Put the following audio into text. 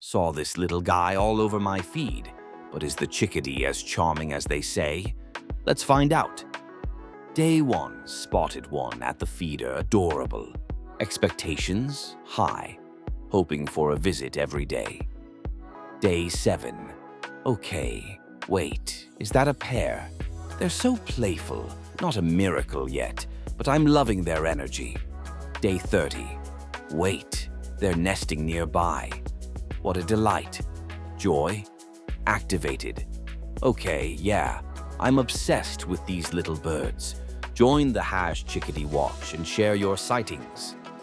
Saw this little guy all over my feed, but is the chickadee as charming as they say? Let's find out. Day 1, spotted one at the feeder, adorable. Expectations, high. Hoping for a visit every day. Day 7. Okay, wait, is that a pair? They're so playful, not a miracle yet, but I'm loving their energy. Day 30. Wait, they're nesting nearby. What a delight. Joy? Activated. Okay, yeah, I'm obsessed with these little birds. Join the #Chickadee Watch and share your sightings.